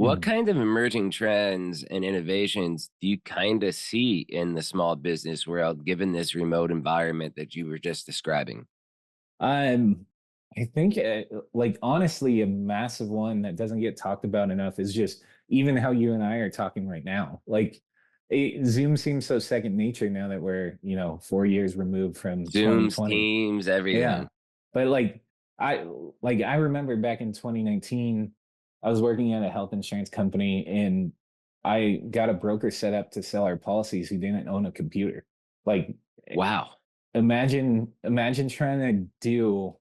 What Mhm. kind of emerging trends and innovations do you kind of see in the small business world, given this remote environment that you were just describing? Um, I think, like, honestly, a massive one that doesn't get talked about enough is just even how you and I are talking right now. Like, Zoom seems so second nature now that we're, 4 years removed from Zooms, 2020. Teams, Yeah. everything. But I I remember back in 2019, I was working at a health insurance company and I got a broker set up to sell our policies who didn't own a computer. Like, Wow. imagine trying to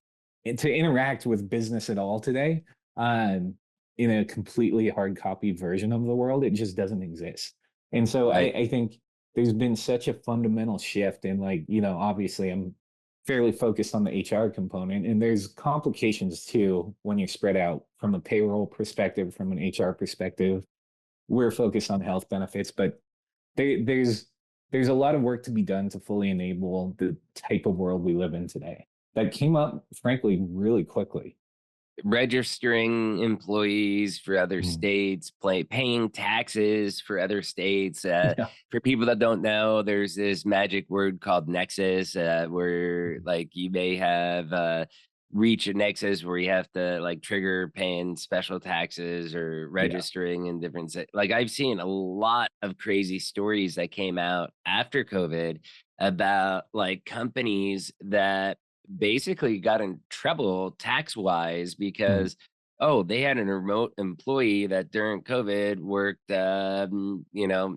to interact with business at all today, um, in a completely hard copy version of the world. It just doesn't exist. And so I, Right. I think there's been such a fundamental shift. And obviously I'm fairly focused on the HR component, and there's complications too when you're spread out from a payroll perspective, from an HR perspective. We're focused on health benefits, but there's a lot of work to be done to fully enable the type of world we live in today. That came up, frankly, really quickly. Registering employees for other Mm. states, paying taxes for other states. Yeah. For people that don't know, there's this magic word called nexus, where Mhm. like you may have reach a nexus where you have to like trigger paying special taxes or Yeah. registering in different like I've seen a lot of crazy stories that came out after COVID about like companies that basically got in trouble tax wise Mm. because they had a remote employee that during COVID worked, I don't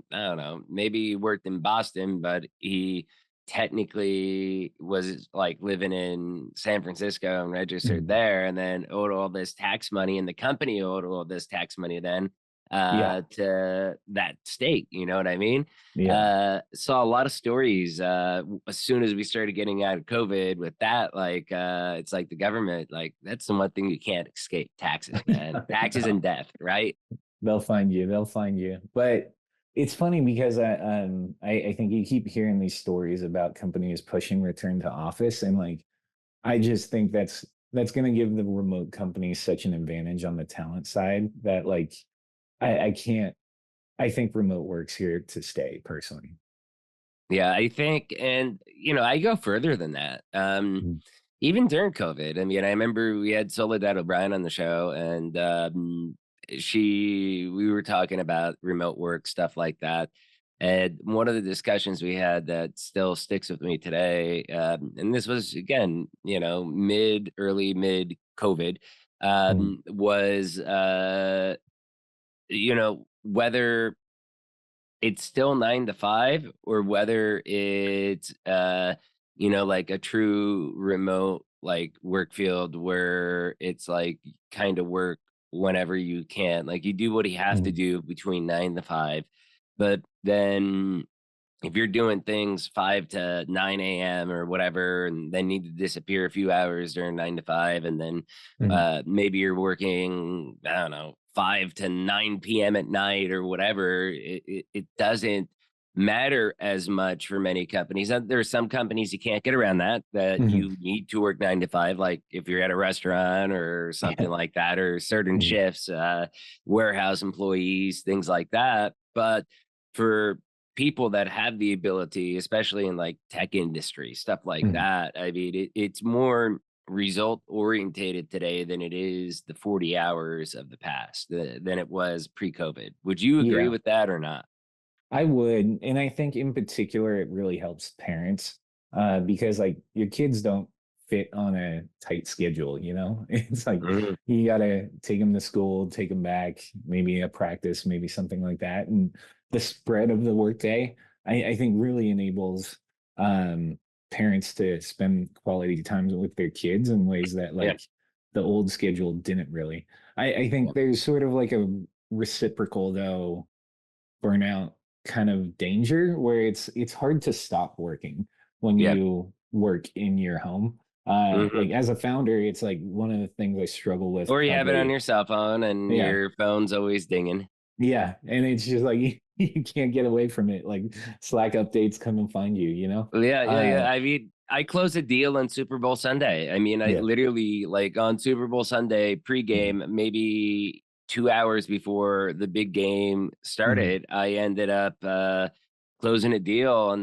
know, maybe he worked in Boston, but he technically was like living in San Francisco and registered Mm. there, and then owed all this tax money, and the company owed all this tax money then Yeah. to that state. You know what I mean? Yeah. Saw a lot of stories as soon as we started getting out of COVID with that. Like, it's like the government, like, that's the one thing you can't escape: taxes, man. Taxes No. and death, right? They'll find you. They'll find you. But it's funny because I think you keep hearing these stories about companies pushing return to office, and I just think that's going to give the remote companies such an advantage on the talent side that I can't. I think remote work's here to stay personally. Yeah, I think, and I go further than that. Mm. Even during COVID, I mean, I remember we had Soledad O'Brien on the show, and we were talking about remote work stuff like that. And one of the discussions we had that still sticks with me today, and this was again, early mid COVID, Mm. was whether it's still 9 to 5 or whether it's, like a true remote, like, work field where it's, like, kinda work whenever you can. Like, you do what you have to Mm. do between 9 to 5, but then if you're doing things 5 to 9 a.m. or whatever, and then need to disappear a few hours during 9 to 5, and then Mm. maybe you're working, I don't know, 5 to 9 p.m. at night or whatever, it doesn't matter as much for many companies. And there are some companies you can't get around that Mhm. you need to work 9 to 5, like if you're at a restaurant or something Yeah. like that, or certain Mhm. shifts, warehouse employees, things like that. But for people that have the ability, especially in like tech industry, stuff like Mhm. that. I mean, it's more result orientated today than it is the 40 hours of the past than it was pre-COVID. Would you agree Yeah. with that or not? I would, and I think in particular it really helps parents, because your kids don't fit on a tight schedule. It's like Mhm. you gotta take them to school, take them back, maybe a practice, maybe something like that, and the spread of the workday, I think really enables um, parents to spend quality time with their kids in ways that Yeah. the old schedule didn't really. I Yeah. think there's sort of like a reciprocal though burnout kind of danger where it's hard to stop working when Yeah. you work in your home. Mhm. Like as a founder, it's like one of the things I struggle with Or you have it on probably. your cell phone and Yeah, your phone's always dinging. yeah, and it's just like you can't get away from it. Like Slack updates come and find you. Yeah, yeah, Uh, yeah. I mean, I closed a deal on Super Bowl Sunday. I mean, I yeah. literally like on Super Bowl Sunday Mhm. pregame, maybe 2 hours before the big game Mhm. started, I ended up, closing a deal on